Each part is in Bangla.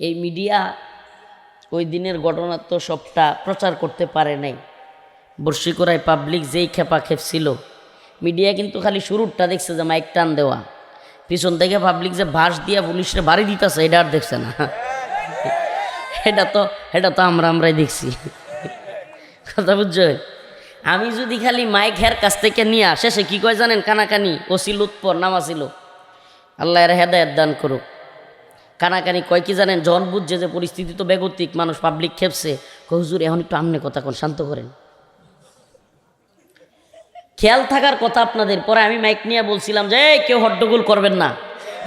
এই মিডিয়া ওই দিনের ঘটনা তো সবটা প্রচার করতে পারে নাই। বর্ষিকরায় পাবলিক যেই খেপা খেপছিল, মিডিয়া কিন্তু খালি শুরুরটা দেখছে যে মাইক টান দেওয়া, পিছন থেকে পাবলিক যে বাঁশ দিয়া পুলিশের বাড়ি দিতেছে এটা আর দেখছে না। এটা তো আমরাই দেখছি। কথা বুঝছো? আমি যদি খালি মাইক হের কাছ থেকে নিয়ে শেষে কি কয় জানেন? কানাকানি ওসিল উৎপর নামা ছিল, আল্লাহ এর হেদায়েত দান করুক। কানাকানি কয় কি জানেন? জন বুঝছে যে পরিস্থিতি তো বেগতিক, মানুষ পাবলিক খেপছে, হুজুর এখন একটু আমনে কথা কোন, শান্ত করেন। খেয়াল থাকার কথা আপনাদের। পরে আমি মাইক নিয়ে বলছিলাম যে কেউ হট্টগোল করবেন না,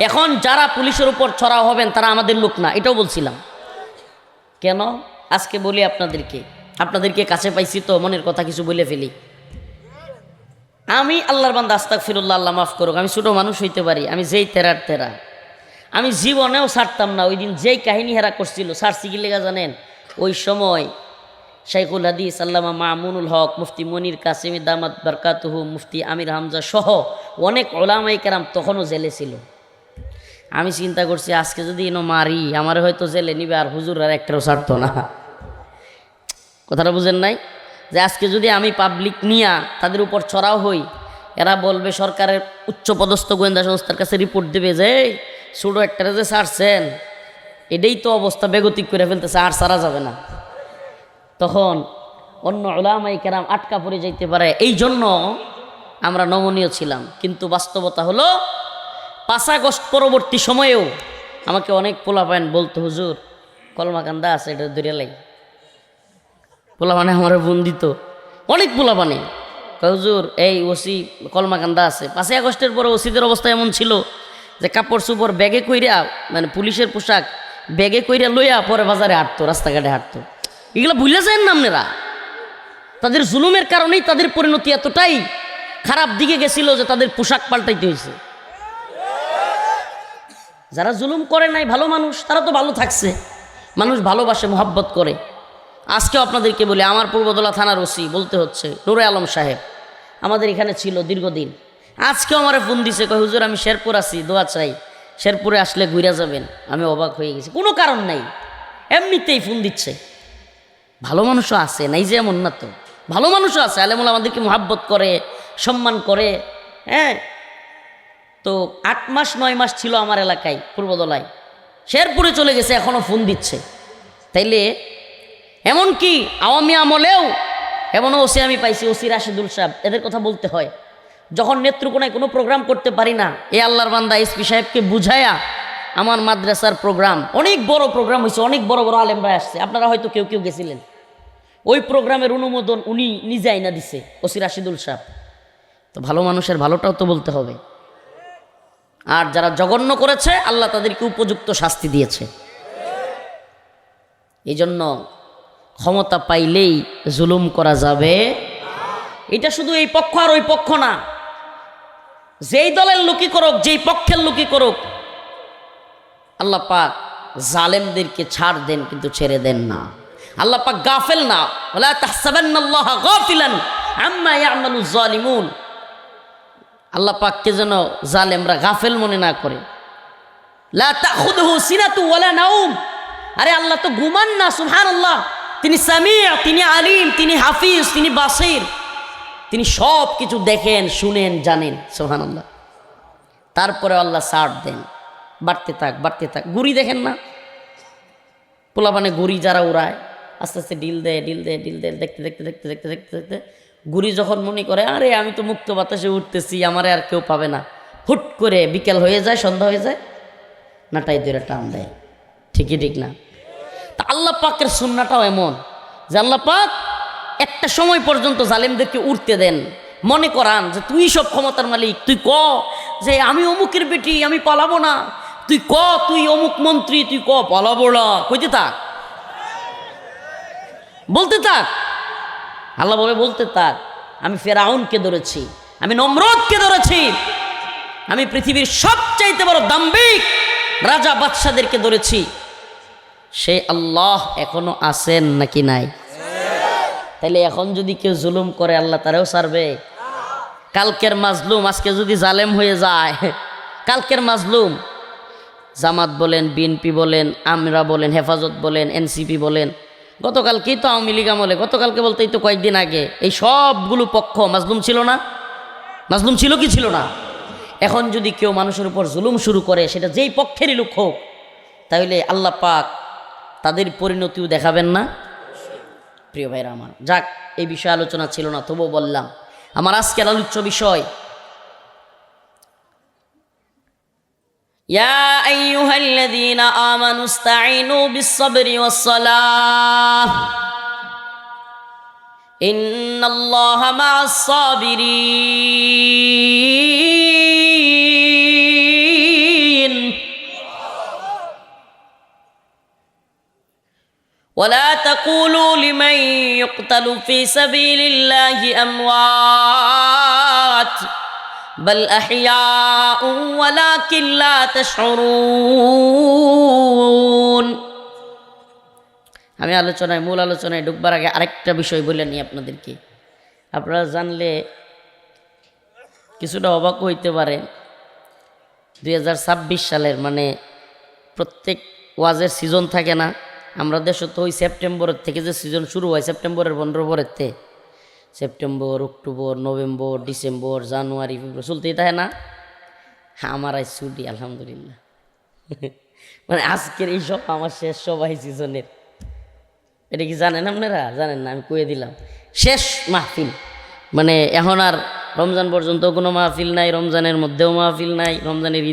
এখন যারা পুলিশের উপর ছড়াও হবেন তারা আমাদের লোক না, এটাও বলছিলাম। কেন? আজকে বলি আপনাদেরকে কাছে পাইছি তো মনের কথা কিছু বলে ফেলি। আমি আল্লাহর বান্দা, আস্তাগফিরুল্লাহ, আল্লাহ মাফ করুক, আমি ছোটো মানুষ হইতে পারি, আমি যেই তেরা আমি জীবনেও ছাড়তাম না। ওই দিন যেই কাহিনী হেরা করছিল ছাড়ছি কি লেগা জানেন? ওই সময় শাইখুল হাদিস আল্লামা মামুনুল হক, মুফতি মনির কাসিমি দামাত বারকাতুহু, মুফতি আমির হামজা সহ অনেক ওলামায়ে কেরাম তখনও জেলে ছিল। আমি চিন্তা করছি আজকে যদি এনো মারি আমার হয়তো জেলে নিবে, আর হুজুর আর একটাও ছাড়তো না। কথাটা বুঝেন নাই? যে আজকে যদি আমি পাবলিক নিয়া তাদের উপর ছড়াও হই, এরা বলবে সরকারের উচ্চপদস্থ গোয়েন্দা সংস্থার কাছে রিপোর্ট দেবে যে ছোটো একটারে যে ছাড়ছেন এটাই তো অবস্থা বেগতিক করে ফেলতেছে, আর ছাড়া যাবে না। তখন অন্য উলামায়ে কেরাম আটকা পড়ে যাইতে পারে। এই জন্য আমরা নমনীয় ছিলাম। কিন্তু বাস্তবতা হলো 5 আগস্ট পরবর্তী সময়েও আমাকে অনেক পোলাপান বলতো, হুজুর কলমাকান্দা আছে, এটা ধরে লাই। পোলাপানে আমার বন্দিত অনেক পোলাপানে, হুজুর এই ওসি কলমাকান্দা আছে। 5 আগস্টের পরে ওসিদের অবস্থা এমন ছিল যে কাপড় চোপড় ব্যাগে কইরা, মানে পুলিশের পোশাক ব্যাগে কইরা লইয়া পরে বাজারে হাঁটতো, রাস্তাঘাটে হাঁটতো। এগুলো ভুলে যায় না আপনারা? তাদের জুলুমের কারণেই তাদের পরিণতি এতটাই খারাপ দিকে গেছিল যে তাদের পোশাক পাল্টাইতে হয়েছে। যারা জুলুম করে নাই, ভালো মানুষ, তারা তো ভালো থাকছে। মানুষ ভালোবাসে, মোহাব্বত করে। আজকেও আপনাদেরকে বলি, আমার পূর্বদলা থানার ওসি বলতে হচ্ছে নুরে আলম সাহেব আমাদের এখানে ছিল দীর্ঘদিন। আজকেও আমার ফোন দিছে, কয় হুজুর আমি শেরপুর আছি, দোয়া চাই, শেরপুরে আসলে ঘুরে যাবেন। আমি অবাক হয়ে গেছি, কোনো কারণ নাই, এমনিতেই ফোন দিচ্ছে। ভালো মানুষও আছে, নাই যে এমন না, তো ভালো মানুষও আছে। আলেমুল আমাদেরকে মোহাব্বত করে, সম্মান করে। হ্যাঁ, তো 8 মাস 9 মাস ছিল আমার এলাকায় পূর্বদলায়, শেরপুরে চলে গেছে, এখনও ফোন দিচ্ছে। তাইলে এমনকি আওয়ামী আমলেও এমনও ওসি আমি পাইছি, ওসি রাশেদুল সাহেব, এদের কথা বলতে হয়। যখন নেত্রকোনায় কোনো প্রোগ্রাম করতে পারি না, এ আল্লাহর বান্দা এসপি সাহেবকে বুঝায়া আমার মাদ্রাসার প্রোগ্রাম, অনেক বড় প্রোগ্রাম হয়েছে, অনেক বড় বড় আলেমরা আসছে, আপনারা হয়তো কেউ কেউ গেছিলেন। ওই প্রোগ্রামের অনুমোদন উনি নিজে আইনা দিছে, ওসি রাশেদুল সাহেব। তো ভালো মানুষের ভালোটাও তো বলতে হবে। আর যারা জঘন্য করেছে আল্লাহ তাদেরকে উপযুক্ত শাস্তি দিয়েছে। এই জন্য ক্ষমতা পাইলেই জুলুম করা যাবে। এটা শুধু এই পক্ষ আর ওই পক্ষ না, যেই দলের লোকই করুক, যেই পক্ষের লোকই করুক, আল্লাহ পাক জালেমদেরকে ছাড় দেন, কিন্তু ছেড়ে দেন না। আল্লাহ পাক গাফেল না, ওয়ালা তাহসাবান্নাল্লাহা গাফিলান আম্মা ইয়ামালুজ জালিমুন। আল্লাহ পাককে যেন জালেমরা গাফেল মনে না করে। লা তাখুযুহু সিনাতু ওয়ালা নাউম। আরে আল্লাহ তো ঘুমান না, সুবহানাল্লাহ। তিনি সামিয়া, তিনি আলিম, তিনি হাফিজ, তিনি বাসির, তিনি সব কিছু দেখেন, শুনেন, জানেন, সুবহানাল্লাহ। তারপরে আল্লাহ ছাড় দেন, বাড়তে থাক, বাড়তে থাক। গুড়ি দেখেন না, পোলাপানে গুড়ি যারা উড়ায়, আস্তে আস্তে ডিল দেয়, ডিল দেয়, ডিল দেয়, দেখতে দেখতে দেখতে দেখতে দেখতে দেখতে গুড়ি যখন মনে করে আরে আমি তো মুক্ত বাতাসে উঠতেছি, আমারে আর কেউ পাবে না, হুট করে বিকেল হয়ে যায়, সন্ধ্যা হয়ে যায়, নাটাই ধরে টান দেয়। ঠিকই ঠিক না? তা আল্লাহ পাকের সুন্নাটাও এমন যে আল্লাহ পাক একটা সময় পর্যন্ত জালেমদেরকে উঠতে দেন, মনে করান যে তুই সব ক্ষমতার মালিক, তুই ক যে আমি অমুকের বেটি, আমি পালাবো না, তুই ক তুই অমুক মন্ত্রী, তুই ক পালাবো না, কইতে থাক, বলতে থাক। আল্লাহ বলে বলতে থাক, আমি ফেরাউনকে ধরেছি, আমি নমরুদকে ধরেছি, আমি পৃথিবীর সবচাইতে বড় দাম্ভিক রাজা বাদশাদেরকে ধরেছি। সেই আল্লাহ এখনো আছেন নাকি নাই? তাইলে এখন যদি কেউ জুলুম করে আল্লাহ তারেও ছাড়বে? কালকের মাজলুম আজকে যদি জালেম হয়ে যায়, কালকের মাজলুম জামাত বলেন, বিএনপি বলেন, আমরা বলেন, হেফাজত বলেন, এনসিপি বলেন, গতকালকেই তো আওয়ামী লীগ আমলে, গতকালকে বলতেই তো কয়েকদিন আগে এই সবগুলো পক্ষ মাজলুম ছিল না? মাজলুম ছিল কি ছিল না? এখন যদি কেউ মানুষের উপর জুলুম শুরু করে, সেটা যেই পক্ষেরই লোক হোক, তাহলে আল্লাহ পাক তাদের পরিণতিও দেখাবেন না? প্রিয় ভাইরা আমার, যাক, এই বিষয়ে আলোচনা ছিল না, তবুও বললাম আমার আজকের আলোচ্য বিষয়, ইয়া আইয়ুহাল্লাযীনা আমানু ইসতাঈনু বিস-সাবরি ওয়াস-সালাহ ইন্নাল্লাহা মা'আস-সাবিরিন ولا تقولوا لمن يقتل في سبيل الله أموات بل أحياء ولكن لا تشعرون আমি মূল আলোচনায় ঢুকবার আগে আরেকটা বিষয় বলে নিই আপনাদেরকে। আপনারা জানলে কিছুটা অবাক হইতে পারেন, 2026 সালের মানে প্রত্যেক ওয়াজের সিজন থাকে না, আমরা দেশে তো ওই সেপ্টেম্বরের থেকে যে সিজন শুরু হয়, সেপ্টেম্বরের 15 পরের সেপ্টেম্বর, অক্টোবর, নভেম্বর, ডিসেম্বর, জানুয়ারি, ফেব্রুয়ারি চলতেই থাকে না। আমার আজ ছুটি আলহামদুলিল্লাহ। মানে আজকের এই সব আমার শেষ সবাই সিজনের। এটা কি জানেন আপনারা? জানেন না, আমি কয়ে দিলাম, শেষ মাহফিল। মানে এখন আর রমজান পর্যন্ত কোনো মাহফিল নাই, রমজানের মধ্যেও মাহফিল নাই, রমজানের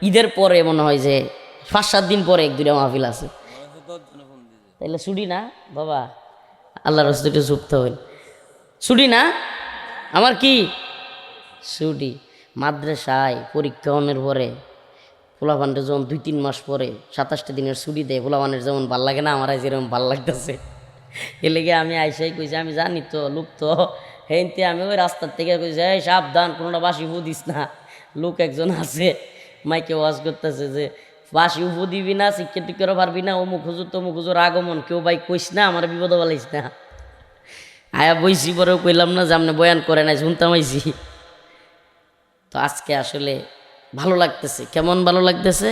ঈদের পরে মনে হয় যে 5-7 দিন পরে 1-2টা মাহফিল আছে। তাইলে ছুটি না বাবা? আল্লাহর রাস্তাতে চুপতে হইল, ছুটি না আমার? কি ছুটি? মাদ্রাসায় পরীক্ষা অনের পরে পোলাপানটা যখন 2-3 মাস পরে 27টা দিনের ছুটি দেয়, পোলাপানের যেমন ভাল লাগে না, আমার যেরকম ভাল লাগতেছে। এ লেগে আমি আইসাই কইছি, আমি জানি তো লোক তো হেনতে, আমি ওই রাস্তার থেকে কইছি, এই সাবধান, কোনোটা বাসি উফু দিস না। লোক একজন আছে মাইকে ওয়াজ করতেছে যে বাসি উফু দিবি না, শিক্ষা টিক্ষারও পারবি না, অমুক হুজুর তমুক হুজুর আগমন, কেউ ভাই কইস না, আমার বিপদ বলাইস না। আয়া বইছি, পরেও কইলাম না যে আপনি বয়ান করে নাই, শুনতাম আইছি। তো আজকে আসলে ভালো লাগতেছে। কেমন ভালো লাগতেছে?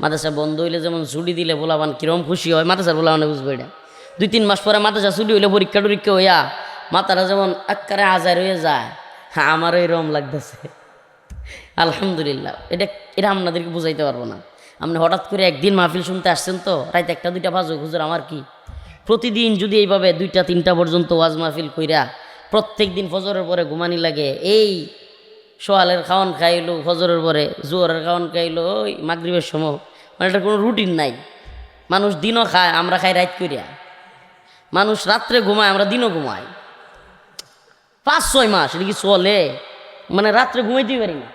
মাদ্রাসা বন্ধ হইলে যেমন ছুটি দিলে পোলাপান কিরম খুশি হয়, মাদ্রাসার পোলাপানে বুঝবো এটা। 2-3 মাস পরে মাদ্রাসা ছুটি হইলে পরীক্ষা টরীক্ষা হইয়া মাথাটা যেমন আক্কারে আজার হয়ে যায়, হ্যাঁ আমারও এরকম লাগতেছে আলহামদুলিল্লাহ। এটা আপনাদেরকে বুঝাইতে পারবো না। আপনি হঠাৎ করে একদিন মাহফিল শুনতে আসছেন, তো রাত 1-2টা বাজুক, হুজুর আমার কি? প্রতিদিন যদি এইভাবে 2টা-3টা পর্যন্ত ওয়াজ মাহফিল কইরা প্রত্যেক দিন ফজরের পরে ঘুমানি লাগে, এই সোয়ালের খাওয়ান খাইলো, ফজরের পরে জোহরের খাওয়ান খাইলো, ওই মাগরিবের সময়, মানে এটা কোনো রুটিন নাই। মানুষ দিনও খায়, আমরা খাই রাত করিয়া। মানুষ রাত্রে ঘুমায়, আমরা দিনও ঘুমাই। 5-6 মাস এটা কি চলে? মানে রাত্রে ঘুমাইতেই পারি না,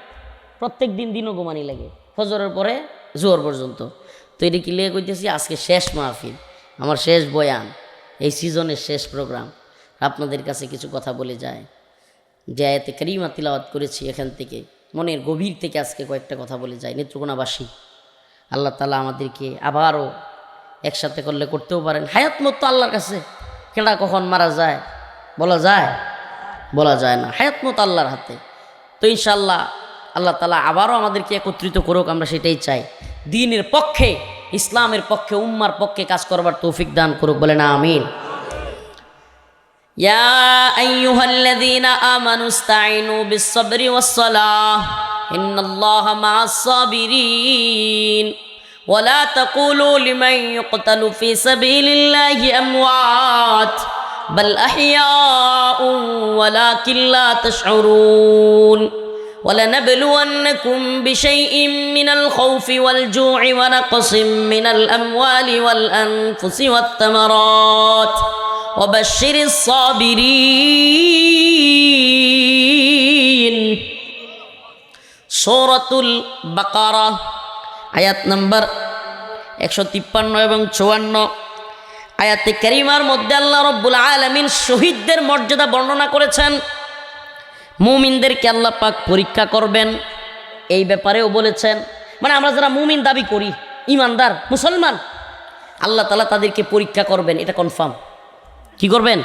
প্রত্যেক দিনও ঘুমানি লাগে, ফজরের পরে জোহর পর্যন্ত। তো এটা কি লেগে কইতেছি, আজকে শেষ মাহফিল, আমার শেষ বয়ান, এই সিজনের শেষ প্রোগ্রাম। আপনাদের কাছে কিছু কথা বলে যায়। যে আয়াতে কারিমা তিলাওয়াত করেছি, এখান থেকে মনের গভীর থেকে আজকে কয়েকটা কথা বলে যায়। নেত্রকোনাবাসী, আল্লাহ তাআলা আমাদেরকে আবারও একসাথে করলে করতেও পারেন। হায়াত মত তো আল্লাহর কাছে, কেডা কখন মারা যায় বলা যায়? বলা যায় না। হায়াত মত আল্লাহর হাতে। তো ইনশাআল্লাহ আল্লাহ তাআলা আবারও আমাদেরকে একত্রিত করুক, আমরা সেটাই চাই। দ্বীনের পক্ষে, ইসলামের পক্ষে, উম্মার পক্ষে কাজ করবার তৌফিক দান করুক, বলেন আমিন। يا أيها الذين آمنوا استعينوا بالصبر والصلاة إن الله مع الصابرين ولا تقولوا لمن يقتل في سبيل الله أموات بل أحياء ولكن لا تشعرون ولنبلونكم بشيء من الخوف والجوع ونقص من الأموال والأنفس والثمرات وبشر الصابرين সূরাতুল বাকারা আয়াত নাম্বার 153 এবং 54 আয়াতে কারিমার মধ্যে আল্লাহ রাব্বুল আলামিন শহীদদের মর্যাদা বর্ণনা করেছেন। মুমিনদেরকে আল্লাহ পাক পরীক্ষা করবেন এই ব্যাপারেও বলেছেন। মানে আমরা যারা মুমিন দাবি করি, ইমানদার মুসলমান, আল্লাহ তাআলা তাদেরকে পরীক্ষা করবেন, এটা কনফার্ম। কি করবেন?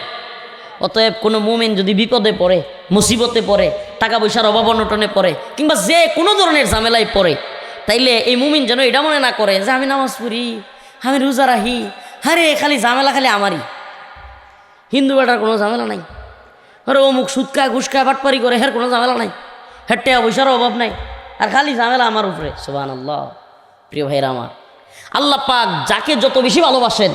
অতএব কোনো মুমিন যদি বিপদে পড়ে, মুসিবতে পড়ে, টাকা পয়সার অভাব অনটনে পড়ে, কিংবা যে কোনো ধরনের ঝামেলায় পড়ে, তাইলে এই মুমিন যেন এটা মনে না করে যে আমি নামাজ পড়ি, আমি রোজা রাখি, আরে খালি ঝামেলা খালি আমারই, হিন্দু বেটার কোনো ঝামেলা নাই, আরে অমুক সুদ খায় ঘুষ খায় বাটপারি করে, হের কোনো ঝামেলা নাই, হেঁটে পয়সার অভাব নাই, আর খালি ঝামেলা আমার উপরে। সুবহানাল্লাহ। প্রিয় ভাইরা আমার, আল্লাহ পাক যাকে যত বেশি ভালোবাসেন,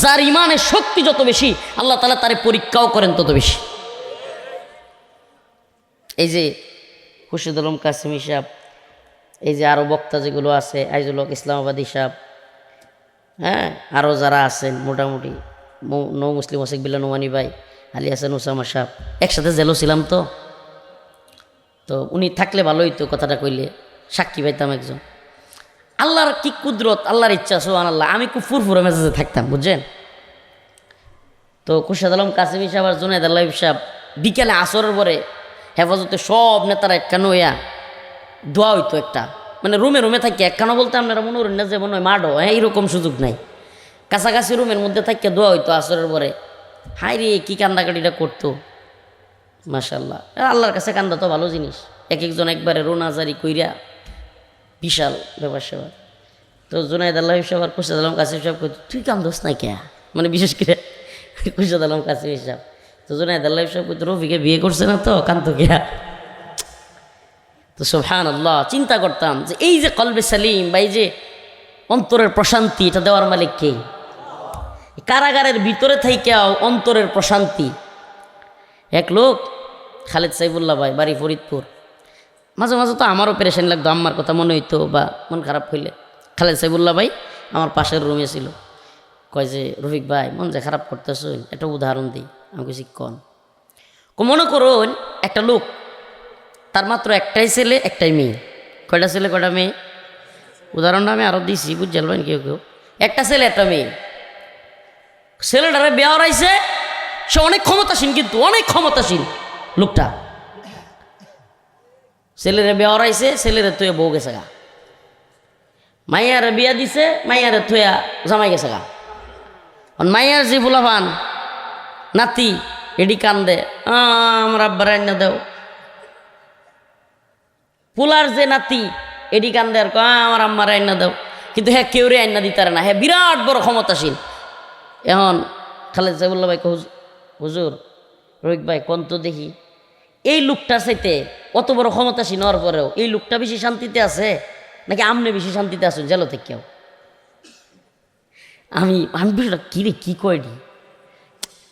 যার ইমানের শক্তি যত বেশি, আল্লাহ তাআলা তারে পরীক্ষাও করেন তত বেশি। এই যে খুরশিদ আলম কাসেমি সাহেব, এই যে আরও বক্তা যেগুলো আছে, আইজুল হক ইসলামাবাদী সাহেব, হ্যাঁ, আরও যারা আছেন মোটামুটি, নৌ মুসলিম ওসেক বিল্লা নোমানি ভাই, আলী হাসান ওসামা সাহেব, একসাথে জেলও ছিলাম। তো উনি থাকলে ভালো হইতো, কথাটা কইলে সাক্ষী পাইতাম একজন। আল্লাহর কি কুদরত, আল্লাহর ইচ্ছা, সুবহানাল্লাহ। আমি খুব ফুরফুরে মেজাজে থাকতাম, বুঝছেন। তো খুরশিদ আলম কাসেমি সাহেব আর জুনায়েদ আল্লাহ সাহেব বিকেলে আসরের পরে হেফাজতে সব নেতারা একখানো হইয়া দোয়া হইতো একটা, মানে রুমে রুমে থাকি একখানো বলতে আপনারা মনে করেন না যে মনে হয় মাডো, হ্যাঁ, এইরকম সুযোগ নাই, কাছাকাছি রুমের মধ্যে থাকিয়া দোয়া হইতো আসরের পরে। হাই রে কী কান্দাকাটিটা করতো, মাশাআল্লাহ। আল্লাহর কাছে কান্দা তো ভালো জিনিস, এক একজন একবারে রোনাজারি কইরা বিশাল ব্যাপার সেবার। তো জুনায়েদ আল্লাহ সাহেব আর খুরশিদ আলম কাসেমি সাহেব কইতো তুই কান্দোস না কে, মানে বিশেষ করে খুরশিদ আলম কাসেমি সাহেব। তো জুনায়েদ আল্লাহ সাহেব কইতো রফিকে বিয়ে করছে না তো কান্দো কে। তো সুবহানাল্লাহ, চিন্তা করতাম যে এই যে কলবে সালিম বা এই যে অন্তরের প্রশান্তি, এটা দেওয়ার মালিক কে? কারাগারের ভিতরে থাইকাও অন্তরের প্রশান্তি। এক লোক খালেদ সাইফুল্লাহ ভাই, বাড়ি ফরিদপুর, মাঝে মাঝে তো আমারও পেরেশানি লাগতো, আম্মার কথা মনে হইতো বা মন খারাপ হইলে। খালেদ সাইফুল্লাহ ভাই আমার পাশের রুমে ছিল, কয় যে রফিক ভাই মন যে খারাপ করতেছ, একটা উদাহরণ দিই। আমি কিছু কন, মনে করুন একটা লোক, তার মাত্র একটাই ছেলে একটাই মেয়ে। কয়টা ছেলে কয়টা মেয়ে? উদাহরণটা আমি আরও দিছি, বুঝলেন কেউ কেউ। একটা ছেলে একটা মেয়ে, ছেলেটারে বিয়ে হরাইছে, সে অনেক ক্ষমতাসীন, কিন্তু অনেক ক্ষমতাসীন লোকটা। ছেলেরে বিয়ে হরাইছে, ছেলেরে থুয়ে বউ গেছে গা, মাইয়ারে বিয়া দিছে, মাইয়ারে থুয়া জামাই গেছে গা। মাইয়ার যে ফুলাফান নাতি এডি কান্দে, আমার আব্বার আইনা দেও। পুলার যে নাতি এডি কান্দে আর আমার আম্মার আইনা দাও, কিন্তু হ্যাঁ কেউরে আইনা দিতারে না, হ্যাঁ বিরাট বড় ক্ষমতাসীন। এখন খালেদ সাইফুল্লাহ ভাই হুজুর রফিক ভাই কোন তো দেখি, এই লোকটার চাইতে অত বড় ক্ষমতাসীন হওয়ার পরেও এই লোকটা বেশি শান্তিতে আছে নাকি আমনে বেশি শান্তিতে আছেন জেলো থেকেও? আমি বিষয়টা কী রে, কী কয়ডি,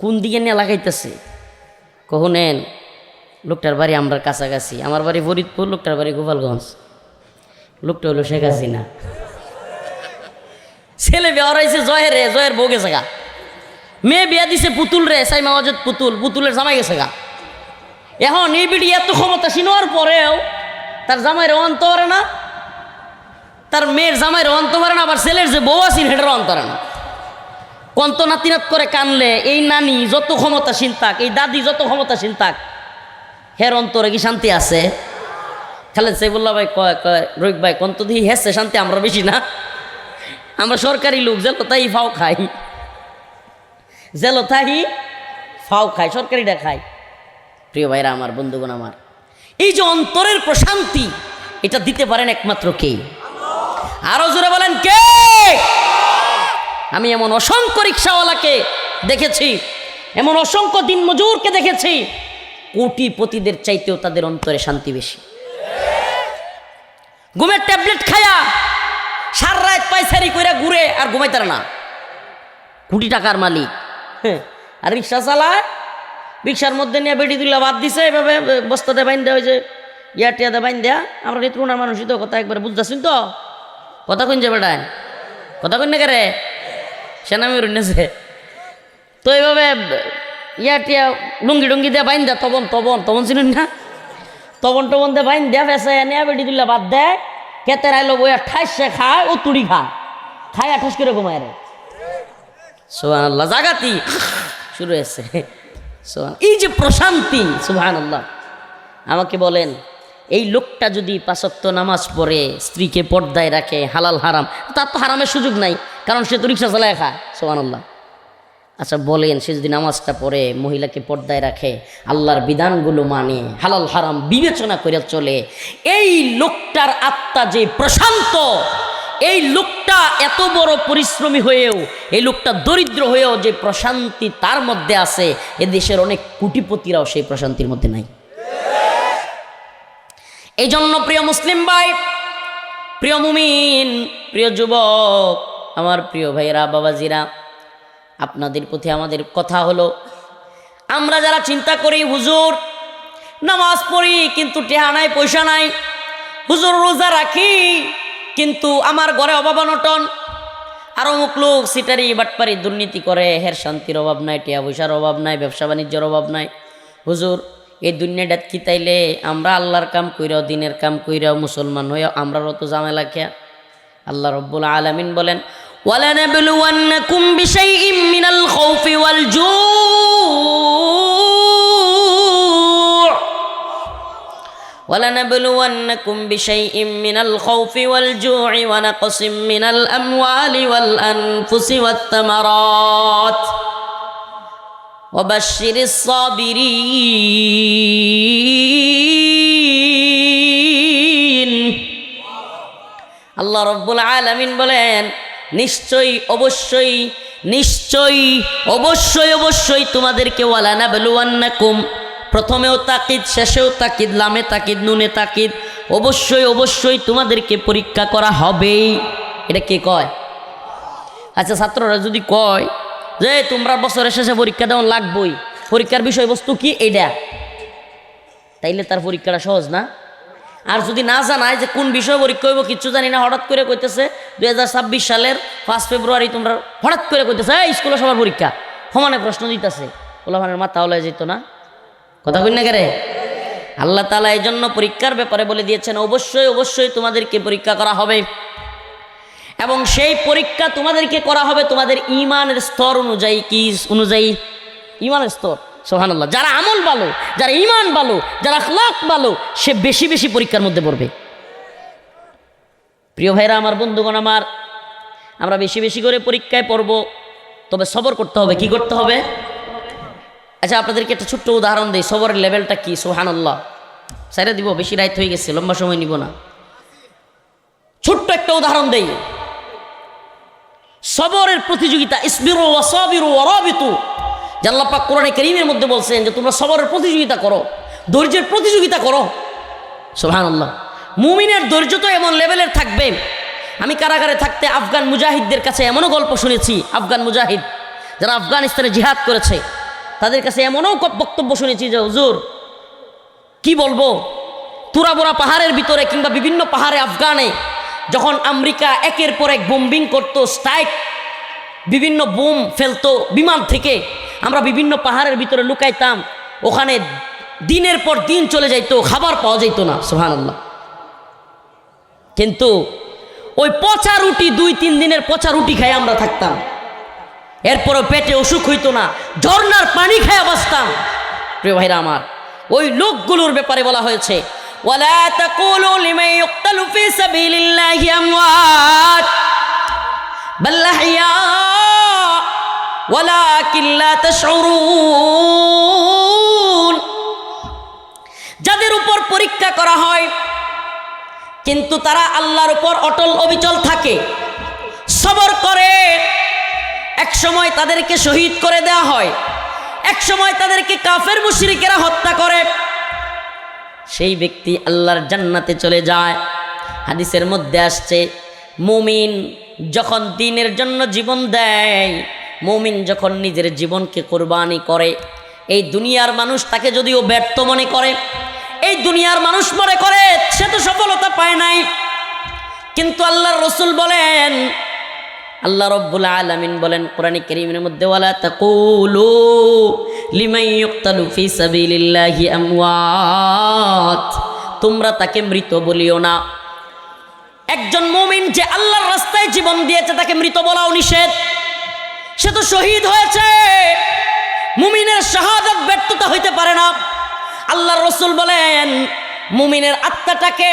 কোন দিকে নিয়ে লাগাইতেছে? কখনেন লোকটার বাড়ি আমরা কাছাকাছি, আমার বাড়ি ফরিদপুর, লোকটার বাড়ি গোপালগঞ্জ। লোকটা হলো শেখ হাসিনা। ছেলে বিয়া হরাইছে জয়ের বউ গেছে গা, মেয়ে বিয়া দিছে পুতুল রে, সাইমা ওয়াজেদ পুতুলের জামাই গেছে গা। এখন এই বিড়ি এত ক্ষমতাসীন হওয়ার পরেও তার জামাইরে অন্ত পারে না, তার মেয়ের জামাইরে অন্ত পারে না, আবার ছেলের যে বউ আছেন হেটারও অন্ত পারে না। কন্ত নাতিনাত করে কানলে এই নানি যত ক্ষমতাসীন থাক, এই দাদি যত ক্ষমতাসীন থাক, হের অন্তরে কি শান্তি আছে? খালেদ সাইফুল্লাহ ভাই কয় রফিক ভাই কন্ত দিই হেসে শান্তি আমরা বেশি না, আমরা সরকারি লোক, জেলো তাই ফাও খাই, জেলো তাই ফাও খাই, সরকারিটা খাই। প্রিয় ভাইরা আমার, বন্ধুগণ আমার, এই যে অন্তরের প্রশান্তি, এটা দিতে পারেন একমাত্র কে? আরো জোরে বলেন কে? আমি এমন অসংখ্য রিক্সাওয়ালাকে দেখেছি, এমন অসংখ্য দিন মজুরকে দেখেছি, কোটিপতিদের চাইতেও তাদের অন্তরে শান্তি বেশি। ঘুমের ট্যাবলেট খায়া সারা রাত পায়চারি কইরা ঘুরে আর ঘুমাইতার না, কোটি টাকার মালিক, আর রিক্সা চালায়, রিক্সার মধ্যে নিয়ে বেটি তুলে বাদ দিছে, এভাবে বস্তাতে বাইন দেওয়া, ওই যে ইয়াটিয়াতে বাইন দেয়া। আমরা ঋতুনার মানুষই তো, কথা একবার বুঝতেছেন তো, কথা কইন যে বেটায়, কথা কইন না কে সেনামি রইনেছে। তো এইভাবে ইয়াটিয়া লুঙ্গি ডুঙ্গি দিয়ে বাইন দেয়, তবন চিনুন না, তবন দিয়ে বাইন দেয়া, ফেসে নিয়ে বেটি তুলে বাদ দেয়, কেতের আইলো বই 28 খায়, ও তুড়ি খায় 28 করে ঘুমায় রে। সুবহানাল্লাহ, জাগাতি শুরু হয়েছে। এই যে প্রশান্তি, সুবহানাল্লাহ। আমাকে বলেন, এই লোকটা যদি 5 ওয়াক্ত নামাজ পড়ে, স্ত্রীকে পর্দায় রাখে, হালাল হারাম, তার তো হারামের সুযোগ নাই, কারণ সে তো রিক্সা চালায় খায়। সুবহানাল্লাহ। আচ্ছা বলেন, সে যদি নামাজটা পড়ে, মহিলাকে পর্দায় রাখে, আল্লাহর বিধানগুলো মানে, হালাল হারাম বিবেচনা করে চলে, এই লোকটার আত্মা যে প্রশান্ত, এই লোকটা এত বড় পরিশ্রমী হয়েও, এই লোকটা দরিদ্র হয়েও যে প্রশান্তি তার মধ্যে আছে, এ দেশের অনেক কোটিপতিরাও সেই প্রশান্তির মধ্যে নাই। এই জন্য প্রিয় মুসলিম ভাই, প্রিয় মুমিন, প্রিয় যুবক, আমার প্রিয় ভাইয়েরা, বাবাজিরা, আপনাদের প্রতি আমাদের কথা হলো, আমরা যারা চিন্তা করি হুজুর নামাজ পড়ি কিন্তু টেহা নাই, পয়সা নাই, হুজুর রোজা রাখি কিন্তু আমার ঘরে অভাব অনটন, আর অমুক লোক সিটারি বাটপারি দুর্নীতি করে, হের শান্তির অভাব নাই, টেহা পয়সার অভাব নাই, ব্যবসা বাণিজ্যের অভাব নাই, হুজুর এই দুনিয়াটা কি তাইলে আমরা আল্লাহর কাম কইরাও, দিনের কাম কইরাও, মুসলমান হইয়াও আমরা অত ঝামেলা খেয়া? আল্লাহ রব্বুল আলামিন বলেন, ওয়ালানাবলুওয়ান্নাকুম বিশাইইম মিনাল খাউফি ওয়াল জু' ওয়ালানাবলুওয়ান্নাকুম বিশাইইম মিনাল খাউফি ওয়াল জু'i ওয়া নাকসিম মিনাল আমওয়ালি ওয়াল আনফুসি ওয়াত তামারাত ওয়াবাশশিরিস সাবিরিন। আল্লাহ রব্বুল আলামিন বলেন, নিশ্চয়ই অবশ্যই নিশ্চয়ই অবশ্যই অবশ্যই তোমাদেরকে ওয়ালানাবলুওয়ান্নাকুম, প্রথমেও তাকিদ, শেষেও তাকিদ, লামে তাকিদ, নুনে তাকিদ, অবশ্যই অবশ্যই তোমাদেরকে পরীক্ষা করা হবেই। এটা কে কয়? আচ্ছা ছাত্ররা যদি কয় যে তোমরা বছরের শেষে পরীক্ষা দেওয়া লাগবই, পরীক্ষার বিষয়বস্তু কি এটা, তাইলে তার পরীক্ষাটা সহজ না? আর যদি না জানায় যে কোন বিষয়ে পরীক্ষা হইব, কিচ্ছু জানি না, হঠাৎ করে কইতেছে 2026 সালের 5 ফেব্রুয়ারি তোমরা হঠাৎ করে কইতেছে এই স্কুলে সবার পরীক্ষা, সমানে প্রশ্ন দিতেছে, ওলামানের মাথা হলে যেত না? কথা কই না কেরে? আল্লাহ তাআলা এই জন্য পরীক্ষার ব্যাপারে বলে দিয়েছেন, অবশ্যই অবশ্যই তোমাদেরকে পরীক্ষা করা হবে, এবং সেই পরীক্ষা তোমাদেরকে করা হবে তোমাদের ঈমানের স্তর অনুযায়ী। কি অনুযায়ী? ঈমানের স্তর। সুবহানাল্লাহ। যারা আমল ভালো, যারা ঈমান ভালো, যারা আখলাক ভালো, সে বেশি বেশি পরীক্ষার মধ্যে পড়বে। প্রিয় ভাইরা আমার, বন্ধুগণ আমার, আমরা বেশি বেশি করে পরীক্ষায় পড়ব, তবে সবর করতে হবে। কি করতে হবে? আচ্ছা আপনাদেরকে একটা ছোট্ট উদাহরণ দিই, সবরের লেভেলটা কি। সুবহানাল্লাহ। সাইরা দিব, বেশি রাত হয়ে গেছে, লম্বা সময় নিব না। ছোট্ট একটা উদাহরণ দেই। সবরের প্রতিযোগিতা, ইসবিরু ওয়া সাবিরু ওয়া রাবিতু, আল্লাহ পাক কোরআনে কারীমের মধ্যে বলছেন যে তোমরা সবরের প্রতিযোগিতা করো, ধৈর্যের প্রতিযোগিতা করো। সুবহানাল্লাহ। মুমিনের ধৈর্য তো এমন লেভেলের থাকবে। আমি কারাগারে থাকতে আফগান মুজাহিদদের কাছে এমনও গল্প শুনেছি, আফগান মুজাহিদ যারা আফগানিস্তানে জিহাদ করেছে, তাদের কাছে এমনও বক্তব্য শুনেছি যে হুজুর কি বলবো, তুরাবোরা পাহাড়ের ভিতরে কিংবা বিভিন্ন পাহাড়ে আফগানে যখন আমেরিকা একের পর এক বোম্বিং করতো, স্ট্রাইক, বিভিন্ন বোম ফেলতো বিমান থেকে, আমরা বিভিন্ন পাহাড়ের ভিতরে লুকাইতাম, ওখানে দিনের পর দিন চলে যাইতো, খাবার পাওয়া যাইতো না। সুবহানাল্লাহ। কিন্তু ওই পচা রুটি, 2-3 দিনের পচা রুটি খাই আমরা থাকতাম, এরপরও পেটে অসুখ হইতো না, ঝর্ণার পানি খায় বাঁচতাম। প্রিয় ভাইরা আমার, ওই লোকগুলোর ব্যাপারে বলা হয়েছে, ওয়ালা তাকুলু লিমান ইউকতালু ফি সাবিলিল্লাহি আমওয়াত বাল আহইয়া ওয়ালাকিন লা তাশউরুন। যাদের উপর পরীক্ষা করা হয় কিন্তু তারা আল্লাহর উপর অটল অবিচল থাকে, সবর করে, এক সময় তাদেরকে শহীদ করে দেওয়া হয়, এক সময় তাদেরকে কাফের মুশরিকেরা হত্যা করে, সেই ব্যক্তি আল্লাহর জান্নাতে চলে যায়। হাদিসের মধ্যে আসছে, মুমিন যখন দ্বীনের জন্য জীবন দেয়, মুমিন যখন নিজের জীবনকে কুরবানি করে, এই দুনিয়ার মানুষ তাকে যদিও ব্যর্থ মনে করে, এই দুনিয়ার মানুষ মনে করে সে তো সফলতা পায় নাই, কিন্তু আল্লাহর রাসূল বলেন, আল্লাহ রব্বুল আলামিন বলেন কোরআনে কারীমের মধ্যে, ওয়ালা তাকুলু লিমান ইউকতালু ফি সাবিলিল্লাহি আমওয়াত, তোমরা তাকে মৃত বলিও না। একজন মুমিন যে আল্লাহর রাস্তায় জীবন দিয়েছে তাকে মৃত বলাও নিষেধ, সে তো শহীদ হয়েছে। মুমিনের শাহাদাত ব্যর্থতা হইতে পারে না। আল্লাহর রাসূল বলেন, মুমিনের আত্মাটাকে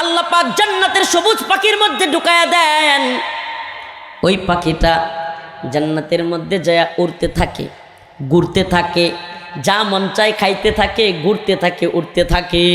আল্লাহ পাক জান্নাতের সবুজ পাখির মধ্যে ঢুকায়া দেন, ওই পাখিটা জান্নাতের মধ্যে যায় উড়তে থাকে, ঘুরতে থাকে, যা মন চায় খাইতে থাকে, ঘুরতে থাকে, উঠতে থাকে।